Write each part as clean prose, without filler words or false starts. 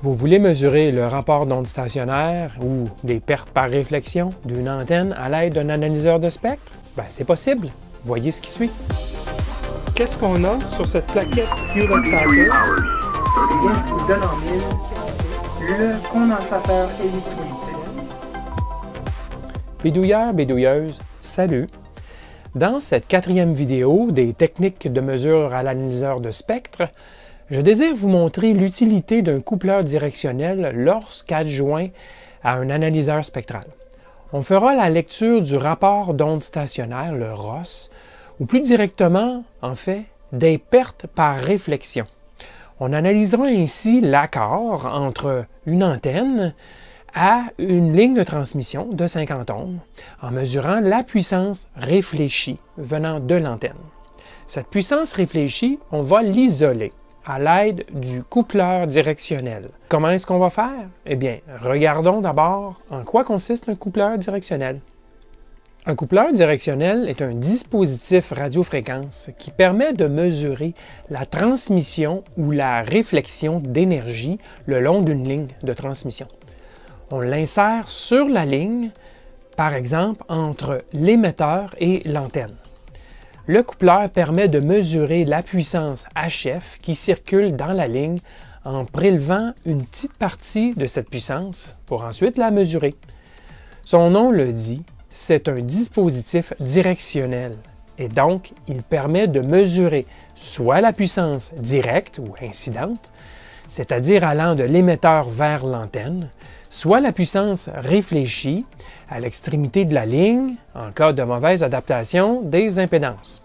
Vous voulez mesurer le rapport d'onde stationnaire ou des pertes par réflexion d'une antenne à l'aide d'un analyseur de spectre? Ben, c'est possible. Voyez ce qui suit. Qu'est-ce qu'on a sur cette plaquette Hewlett Packard? Bien, je vous donne en mille le condensateur électrolytique. Bidouilleurs, bidouilleuses, salut! Dans cette 4e vidéo des techniques de mesure à l'analyseur de spectre, je désire vous montrer l'utilité d'un coupleur directionnel lorsqu'adjoint à un analyseur spectral. On fera la lecture du rapport d'onde stationnaire, le ROS, ou plus directement, en fait, des pertes par réflexion. On analysera ainsi l'accord entre une antenne à une ligne de transmission de 50 ohms en mesurant la puissance réfléchie venant de l'antenne. Cette puissance réfléchie, on va l'isoler à l'aide du coupleur directionnel. Comment est-ce qu'on va faire? Eh bien, regardons d'abord en quoi consiste un coupleur directionnel. Un coupleur directionnel est un dispositif radiofréquence qui permet de mesurer la transmission ou la réflexion d'énergie le long d'une ligne de transmission. On l'insère sur la ligne, par exemple entre l'émetteur et l'antenne. Le coupleur permet de mesurer la puissance HF qui circule dans la ligne en prélevant une petite partie de cette puissance pour ensuite la mesurer. Son nom le dit, c'est un dispositif directionnel et donc il permet de mesurer soit la puissance directe ou incidente, c'est-à-dire allant de l'émetteur vers l'antenne, soit la puissance réfléchie à l'extrémité de la ligne en cas de mauvaise adaptation des impédances.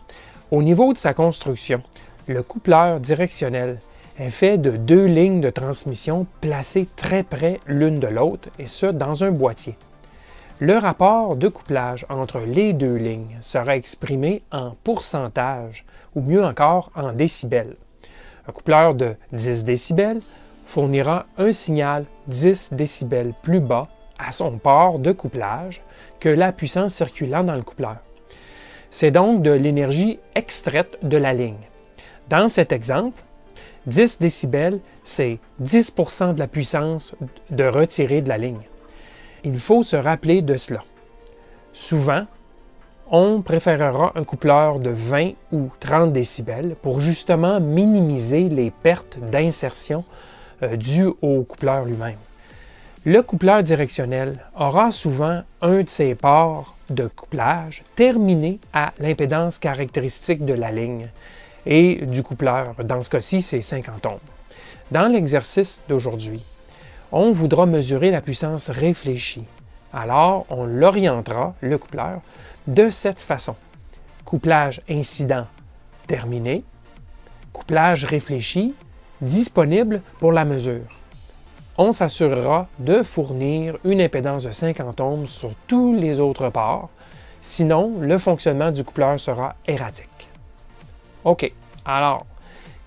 Au niveau de sa construction, le coupleur directionnel est fait de 2 lignes de transmission placées très près l'une de l'autre et ce dans un boîtier. Le rapport de couplage entre les 2 lignes sera exprimé en pourcentage ou mieux encore en décibels. Un coupleur de 10 décibels fournira un signal 10 décibels plus bas à son port de couplage que la puissance circulant dans le coupleur. C'est donc de l'énergie extraite de la ligne. Dans cet exemple, 10 décibels, c'est 10 % de la puissance de retirée de la ligne. Il faut se rappeler de cela. Souvent, on préférera un coupleur de 20 ou 30 décibels pour justement minimiser les pertes d'insertion dues au coupleur lui-même. Le coupleur directionnel aura souvent un de ses ports de couplage terminé à l'impédance caractéristique de la ligne et du coupleur. Dans ce cas-ci, c'est 50 ohms. Dans l'exercice d'aujourd'hui, on voudra mesurer la puissance réfléchie. Alors, on l'orientera, le coupleur, de cette façon. Couplage incident terminé, couplage réfléchi disponible pour la mesure. On s'assurera de fournir une impédance de 50 ohms sur tous les autres ports, sinon le fonctionnement du coupleur sera erratique. OK, alors,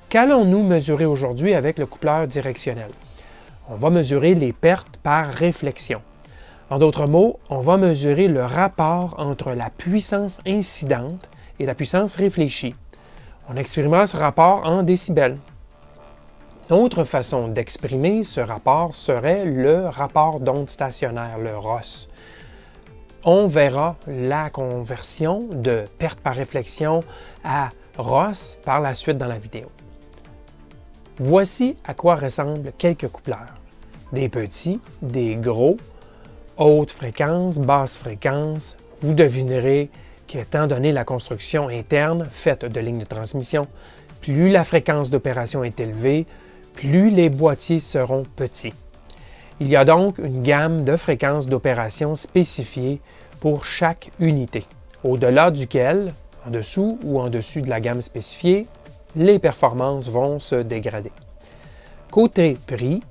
qu'allons-nous mesurer aujourd'hui avec le coupleur directionnel? On va mesurer les pertes par réflexion. En d'autres mots, on va mesurer le rapport entre la puissance incidente et la puissance réfléchie. On exprimera ce rapport en décibels. Une autre façon d'exprimer ce rapport serait le rapport d'onde stationnaire, le ROS. On verra la conversion de perte par réflexion à ROS par la suite dans la vidéo. Voici à quoi ressemblent quelques coupleurs. Des petits, des gros, haute fréquence, basse fréquence. Vous devinerez qu'étant donné la construction interne faite de lignes de transmission, plus la fréquence d'opération est élevée, plus les boîtiers seront petits. Il y a donc une gamme de fréquences d'opération spécifiées pour chaque unité, au-delà duquel, en dessous ou en dessus de la gamme spécifiée, les performances vont se dégrader. Côté prix,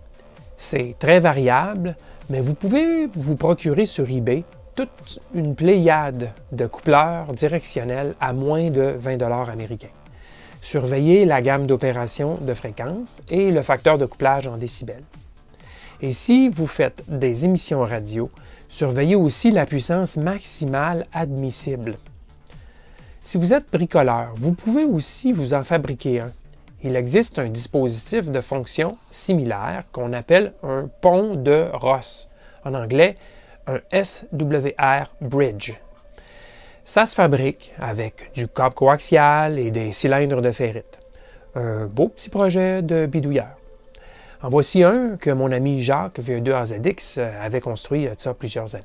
c'est très variable, mais vous pouvez vous procurer sur eBay toute une pléiade de coupleurs directionnels à moins de 20 $ américains. Surveillez la gamme d'opération de fréquence et le facteur de couplage en décibels. Et si vous faites des émissions radio, surveillez aussi la puissance maximale admissible. Si vous êtes bricoleur, vous pouvez aussi vous en fabriquer un il existe un dispositif de fonction similaire qu'on appelle un pont de Ross, en anglais un SWR Bridge. Ça se fabrique avec du câble coaxial et des cylindres de ferrite. Un beau petit projet de bidouilleur. En voici un que mon ami Jacques, VE2AZX, avait construit il y a de ça plusieurs années.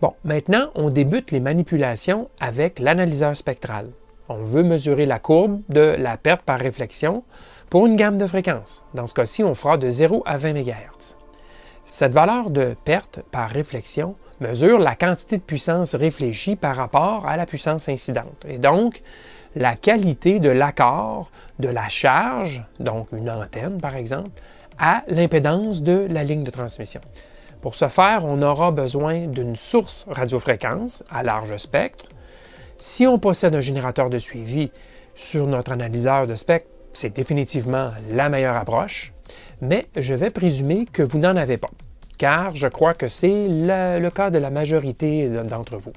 Bon, maintenant, on débute les manipulations avec l'analyseur spectral. On veut mesurer la courbe de la perte par réflexion pour une gamme de fréquences. Dans ce cas-ci, on fera de 0 à 20 MHz. Cette valeur de perte par réflexion mesure la quantité de puissance réfléchie par rapport à la puissance incidente. Et donc, la qualité de l'accord de la charge, donc une antenne par exemple, à l'impédance de la ligne de transmission. Pour ce faire, on aura besoin d'une source radiofréquence à large spectre. Si on possède un générateur de suivi sur notre analyseur de spectre, c'est définitivement la meilleure approche, mais je vais présumer que vous n'en avez pas, car je crois que c'est le cas de la majorité d'entre vous.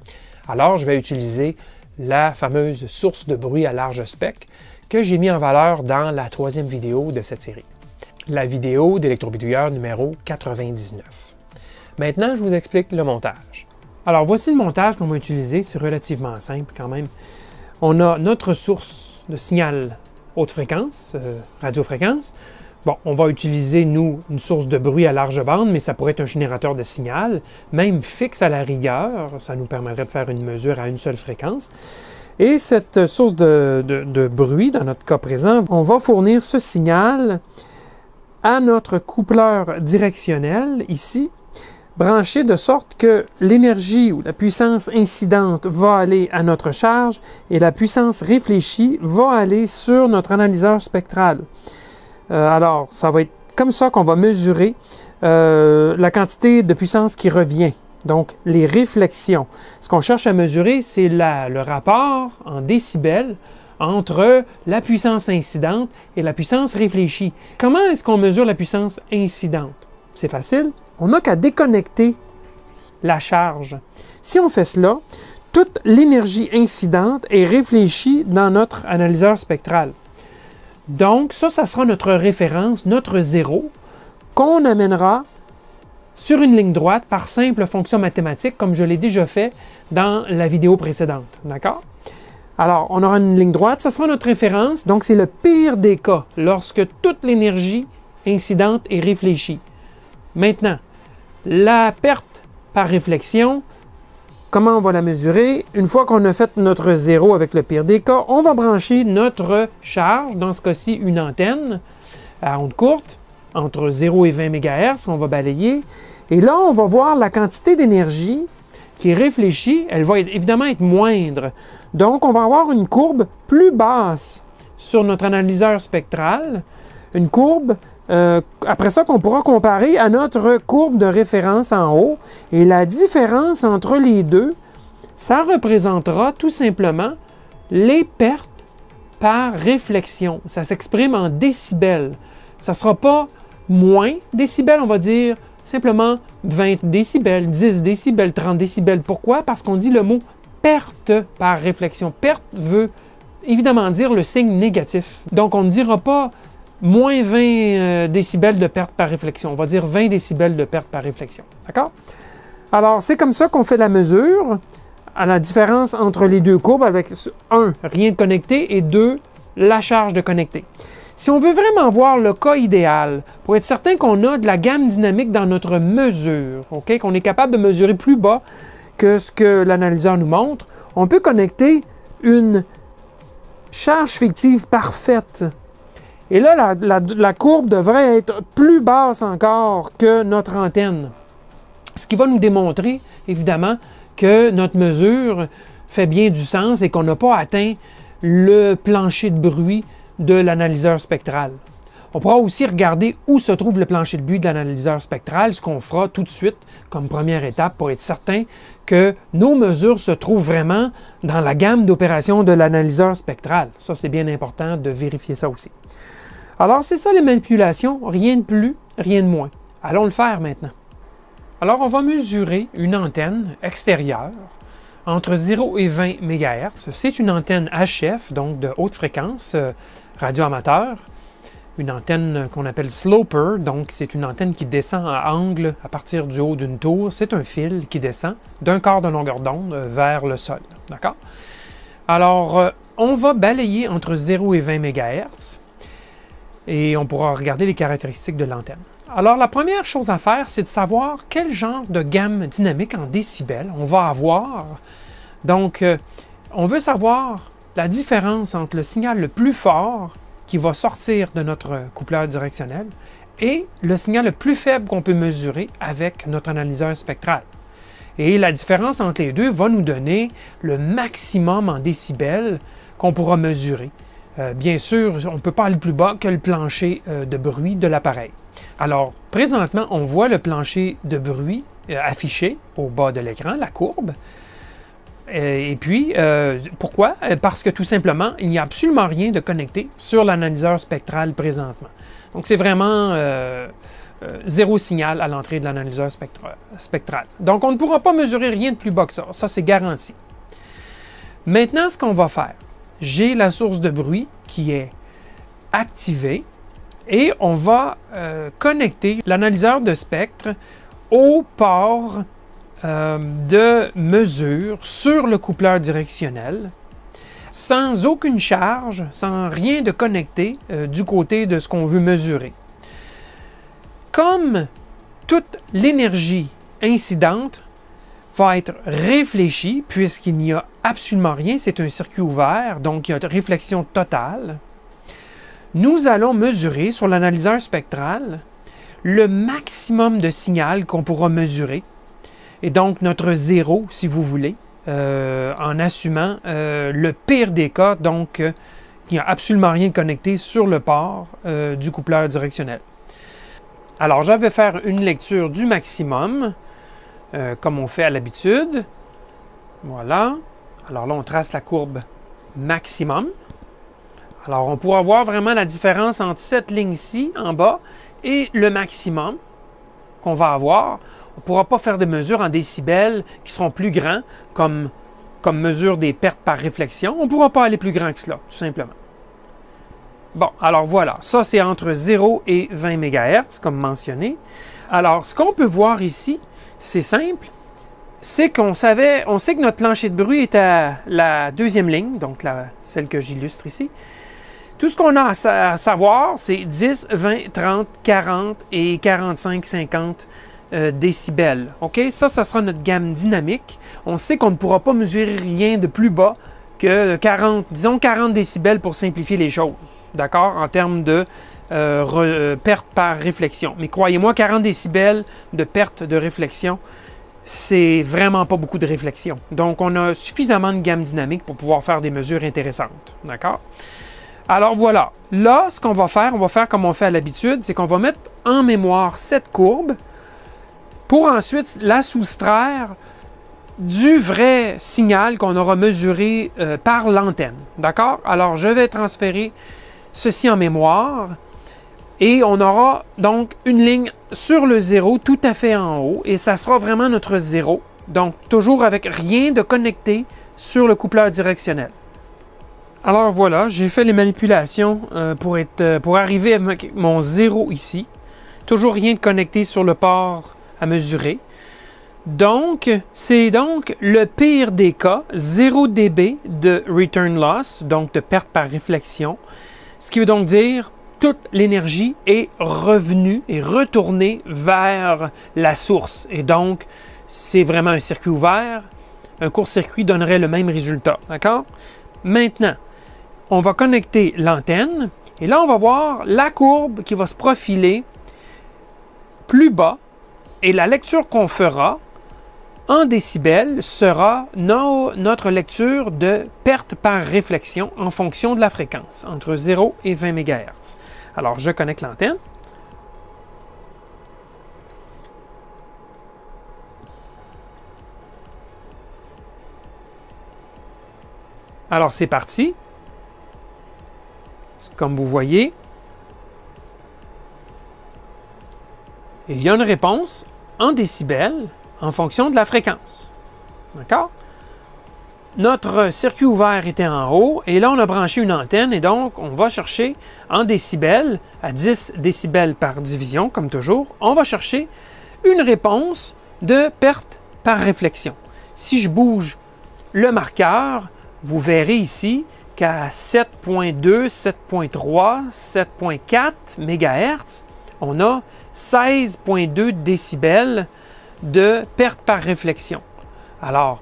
Alors, je vais utiliser la fameuse source de bruit à large spectre que j'ai mis en valeur dans la 3e vidéo de cette série, la vidéo d'électrobidouilleur numéro 99. Maintenant, je vous explique le montage. Alors, voici le montage qu'on va utiliser. C'est relativement simple quand même. On a notre source de signal haute fréquence, radiofréquence. Bon, on va utiliser, nous, une source de bruit à large bande, mais ça pourrait être un générateur de signal, même fixe à la rigueur. Ça nous permettrait de faire une mesure à une seule fréquence. Et cette source de bruit, dans notre cas présent, on va fournir ce signal à notre coupleur directionnel, ici, branché de sorte que l'énergie ou la puissance incidente va aller à notre charge et la puissance réfléchie va aller sur notre analyseur spectral. Alors, ça va être comme ça qu'on va mesurer la quantité de puissance qui revient, donc les réflexions. Ce qu'on cherche à mesurer, c'est le rapport en décibels entre la puissance incidente et la puissance réfléchie. Comment est-ce qu'on mesure la puissance incidente? C'est facile. On n'a qu'à déconnecter la charge. Si on fait cela, toute l'énergie incidente est réfléchie dans notre analyseur spectral. Donc, ça sera notre référence, notre zéro, qu'on amènera sur une ligne droite par simple fonction mathématique, comme je l'ai déjà fait dans la vidéo précédente. D'accord? Alors, on aura une ligne droite, ça sera notre référence, donc c'est le pire des cas, lorsque toute l'énergie incidente est réfléchie. Maintenant, la perte par réflexion, comment on va la mesurer? Une fois qu'on a fait notre zéro avec le pire des cas, on va brancher notre charge, dans ce cas-ci une antenne à onde courte, entre 0 et 20 MHz, on va balayer. Et là, on va voir la quantité d'énergie qui est réfléchie, elle va évidemment être moindre. Donc, on va avoir une courbe plus basse sur notre analyseur spectral, une courbe après ça qu'on pourra comparer à notre courbe de référence en haut. Et la différence entre les deux, ça représentera tout simplement les pertes par réflexion. Ça s'exprime en décibels. Ça ne sera pas moins décibels, on va dire simplement 20 décibels, 10 décibels, 30 décibels. Pourquoi? Parce qu'on dit le mot perte par réflexion. Perte veut évidemment dire le signe négatif. Donc on ne dira pas moins 20 décibels de perte par réflexion. On va dire 20 décibels de perte par réflexion. D'accord? Alors, c'est comme ça qu'on fait la mesure à la différence entre les deux courbes avec 1, rien de connecté, et 2, la charge de connecté. Si on veut vraiment voir le cas idéal, pour être certain qu'on a de la gamme dynamique dans notre mesure, okay, qu'on est capable de mesurer plus bas que ce que l'analyseur nous montre, on peut connecter une charge fictive parfaite. Et là, la courbe devrait être plus basse encore que notre antenne. Ce qui va nous démontrer, évidemment, que notre mesure fait bien du sens et qu'on n'a pas atteint le plancher de bruit de l'analyseur spectral. On pourra aussi regarder où se trouve le plancher de bruit de l'analyseur spectral, ce qu'on fera tout de suite comme première étape pour être certain que nos mesures se trouvent vraiment dans la gamme d'opérations de l'analyseur spectral. Ça, c'est bien important de vérifier ça aussi. Alors, c'est ça les manipulations, rien de plus, rien de moins. Allons le faire maintenant. Alors, on va mesurer une antenne extérieure entre 0 et 20 MHz. C'est une antenne HF, donc de haute fréquence, radioamateur, une antenne qu'on appelle sloper, donc c'est une antenne qui descend à angle à partir du haut d'une tour. C'est un fil qui descend d'un quart de longueur d'onde vers le sol. D'accord? Alors, on va balayer entre 0 et 20 MHz et on pourra regarder les caractéristiques de l'antenne. Alors, la première chose à faire, c'est de savoir quel genre de gamme dynamique en décibels on va avoir. Donc, on veut savoir la différence entre le signal le plus fort qui va sortir de notre coupleur directionnel et le signal le plus faible qu'on peut mesurer avec notre analyseur spectral. Et la différence entre les deux va nous donner le maximum en décibels qu'on pourra mesurer. Bien sûr, on ne peut pas aller plus bas que le plancher de bruit de l'appareil. Alors, présentement, on voit le plancher de bruit affiché au bas de l'écran, la courbe. Et puis, pourquoi? Parce que tout simplement, il n'y a absolument rien de connecté sur l'analyseur spectral présentement. Donc, c'est vraiment zéro signal à l'entrée de l'analyseur spectral. Donc, on ne pourra pas mesurer rien de plus bas que ça. Ça, c'est garanti. Maintenant, ce qu'on va faire, j'ai la source de bruit qui est activée et on va connecter l'analyseur de spectre au port de mesure sur le coupleur directionnel sans aucune charge, sans rien de connecté du côté de ce qu'on veut mesurer. Comme toute l'énergie incidente va être réfléchie puisqu'il n'y a absolument rien, c'est un circuit ouvert, donc il y a une réflexion totale, nous allons mesurer sur l'analyseur spectral le maximum de signal qu'on pourra mesurer. Et donc, notre zéro, si vous voulez, en assumant le pire des cas, donc il n'y a absolument rien de connecté sur le port du coupleur directionnel. Alors, je vais faire une lecture du maximum, comme on fait à l'habitude. Voilà. Alors là, on trace la courbe maximum. Alors, on pourra voir vraiment la différence entre cette ligne-ci, en bas, et le maximum qu'on va avoir. On ne pourra pas faire des mesures en décibels qui seront plus grands, comme mesure des pertes par réflexion. On ne pourra pas aller plus grand que cela, tout simplement. Bon, alors voilà, ça c'est entre 0 et 20 MHz, comme mentionné. Alors, ce qu'on peut voir ici, c'est simple, c'est qu'on sait que notre plancher de bruit est à la deuxième ligne, donc celle que j'illustre ici. Tout ce qu'on a à savoir, c'est 10, 20, 30, 40 et 45, 50 décibels. OK? Ça sera notre gamme dynamique. On sait qu'on ne pourra pas mesurer rien de plus bas que 40, disons 40 décibels pour simplifier les choses. D'accord? En termes de perte par réflexion. Mais croyez-moi, 40 décibels de perte de réflexion, c'est vraiment pas beaucoup de réflexion. Donc, on a suffisamment de gamme dynamique pour pouvoir faire des mesures intéressantes. D'accord? Alors voilà. Là, ce qu'on va faire comme on fait à l'habitude, c'est qu'on va mettre en mémoire cette courbe pour ensuite la soustraire du vrai signal qu'on aura mesuré par l'antenne. D'accord? Alors, je vais transférer ceci en mémoire et on aura donc une ligne sur le 0 tout à fait en haut et ça sera vraiment notre 0. Donc, toujours avec rien de connecté sur le coupleur directionnel. Alors voilà, j'ai fait les manipulations pour arriver à mon 0 ici. Toujours rien de connecté sur le port à mesurer. Donc, c'est donc le pire des cas, 0 dB de return loss, donc de perte par réflexion. Ce qui veut donc dire toute l'énergie est revenue et retournée vers la source. Et donc, c'est vraiment un circuit ouvert. Un court-circuit donnerait le même résultat. D'accord? Maintenant, on va connecter l'antenne. Et là, on va voir la courbe qui va se profiler plus bas. Et la lecture qu'on fera en décibels sera notre lecture de perte par réflexion en fonction de la fréquence, entre 0 et 20 MHz. Alors, je connecte l'antenne. Alors, c'est parti. Comme vous voyez, il y a une réponse en décibels en fonction de la fréquence. D'accord? notre circuit ouvert était en haut et là, on a branché une antenne et donc, on va chercher en décibels, à 10 décibels par division, comme toujours, on va chercher une réponse de perte par réflexion. Si je bouge le marqueur, vous verrez ici qu'à 7.2, 7.3, 7.4 MHz, on a 16.2 décibels de perte par réflexion. Alors,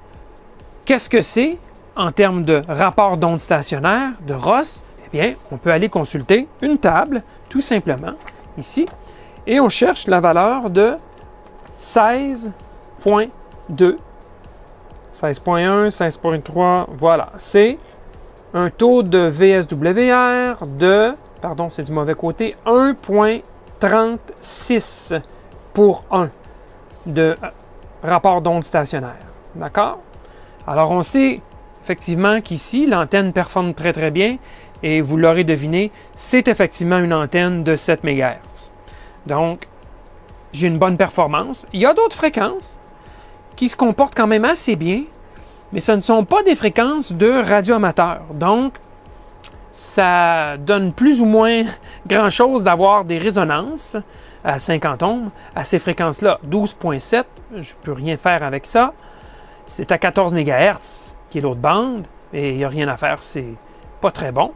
qu'est-ce que c'est en termes de rapport d'onde stationnaire de Ross? Eh bien, on peut aller consulter une table, tout simplement, ici, et on cherche la valeur de 16.2, 16.1, 16.3, voilà. C'est un taux de VSWR de, pardon, c'est du mauvais côté, 1.36 pour 1 de rapport d'onde stationnaire. D'accord? Alors, on sait effectivement qu'ici, l'antenne performe très très bien et vous l'aurez deviné, c'est effectivement une antenne de 7 MHz. Donc, j'ai une bonne performance. Il y a d'autres fréquences qui se comportent quand même assez bien, mais ce ne sont pas des fréquences de radioamateurs. Donc, ça donne plus ou moins grand-chose d'avoir des résonances à 50 ohms à ces fréquences-là. 12.7, je ne peux rien faire avec ça. C'est à 14 MHz qui est l'autre bande, et il n'y a rien à faire, c'est pas très bon.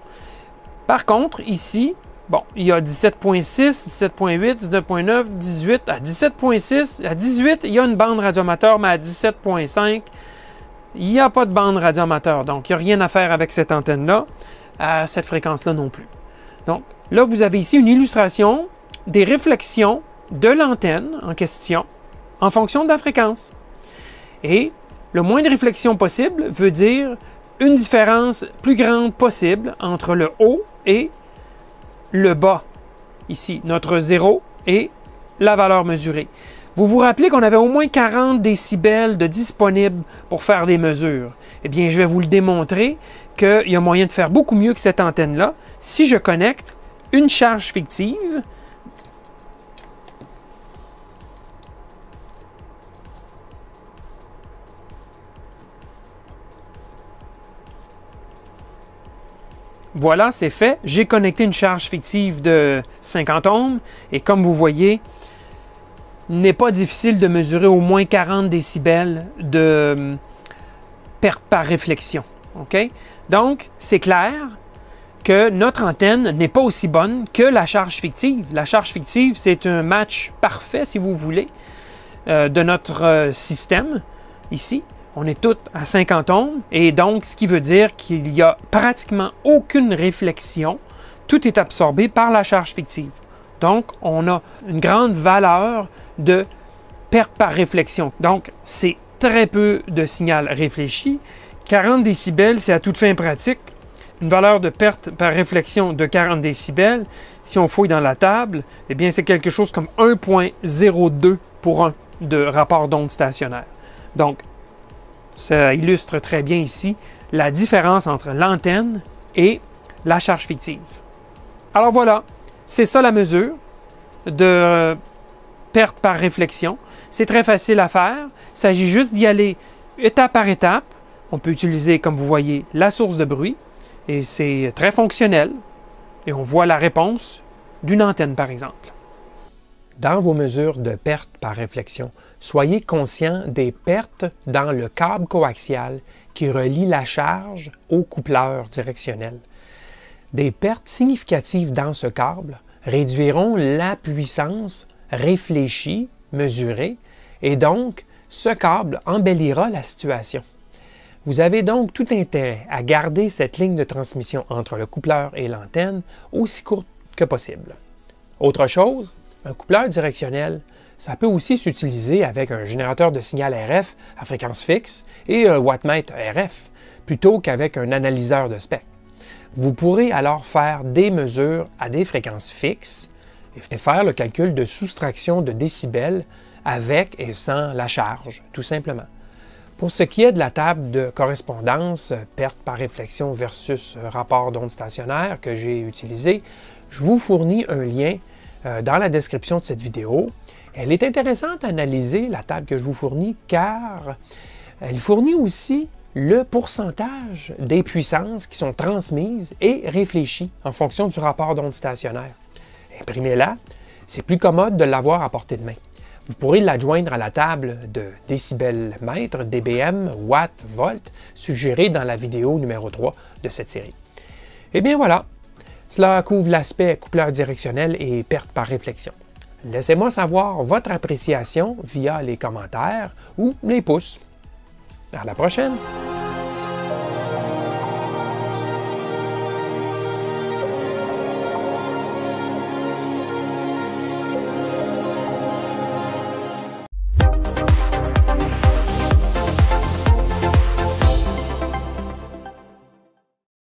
Par contre, ici, bon, il y a 17.6, 17.8, 19.9, 18. À 17.6, à 18, il y a une bande radioamateur, mais à 17.5, il n'y a pas de bande radioamateur. Donc, il n'y a rien à faire avec cette antenne-là, à cette fréquence-là non plus. Donc, là, vous avez ici une illustration des réflexions de l'antenne en question en fonction de la fréquence. Et le moins de réflexion possible veut dire une différence plus grande possible entre le haut et le bas. Ici, notre 0 et la valeur mesurée. Vous vous rappelez qu'on avait au moins 40 décibels de disponibles pour faire des mesures. Eh bien, je vais vous le démontrer qu'il y a moyen de faire beaucoup mieux que cette antenne-là si je connecte une charge fictive. Voilà, c'est fait. J'ai connecté une charge fictive de 50 ohms et comme vous voyez, il n'est pas difficile de mesurer au moins 40 décibels de perte par réflexion. OK? Donc, c'est clair que notre antenne n'est pas aussi bonne que la charge fictive. La charge fictive, c'est un match parfait, si vous voulez, de notre système ici. On est tous à 50 ohms et donc, ce qui veut dire qu'il n'y a pratiquement aucune réflexion. Tout est absorbé par la charge fictive. Donc, on a une grande valeur de perte par réflexion. Donc, c'est très peu de signal réfléchi. 40 décibels, c'est à toute fin pratique. Une valeur de perte par réflexion de 40 décibels, si on fouille dans la table, eh bien, c'est quelque chose comme 1.02 pour 1 de rapport d'onde stationnaire. Donc, ça illustre très bien ici la différence entre l'antenne et la charge fictive. Alors voilà, c'est ça la mesure de perte par réflexion. C'est très facile à faire. Il s'agit juste d'y aller étape par étape. On peut utiliser, comme vous voyez, la source de bruit et c'est très fonctionnel. Et on voit la réponse d'une antenne, par exemple. Dans vos mesures de perte par réflexion, soyez conscient des pertes dans le câble coaxial qui relie la charge au coupleur directionnel. Des pertes significatives dans ce câble réduiront la puissance réfléchie, mesurée, et donc ce câble embellira la situation. Vous avez donc tout intérêt à garder cette ligne de transmission entre le coupleur et l'antenne aussi courte que possible. Autre chose, un coupleur directionnel, ça peut aussi s'utiliser avec un générateur de signal RF à fréquence fixe et un wattmètre RF, plutôt qu'avec un analyseur de spectre. Vous pourrez alors faire des mesures à des fréquences fixes et faire le calcul de soustraction de décibels avec et sans la charge, tout simplement. Pour ce qui est de la table de correspondance, perte par réflexion versus rapport d'onde stationnaire que j'ai utilisé, je vous fournis un lien dans la description de cette vidéo. Elle est intéressante à analyser, la table que je vous fournis, car elle fournit aussi le pourcentage des puissances qui sont transmises et réfléchies en fonction du rapport d'onde stationnaire. Imprimez-la, c'est plus commode de l'avoir à portée de main. Vous pourrez l'adjoindre à la table de décibels mètres, dBm, watts, volts, suggérée dans la vidéo numéro 3 de cette série. Et bien voilà, cela couvre l'aspect coupleur directionnel et perte par réflexion. Laissez-moi savoir votre appréciation via les commentaires ou les pouces. À la prochaine!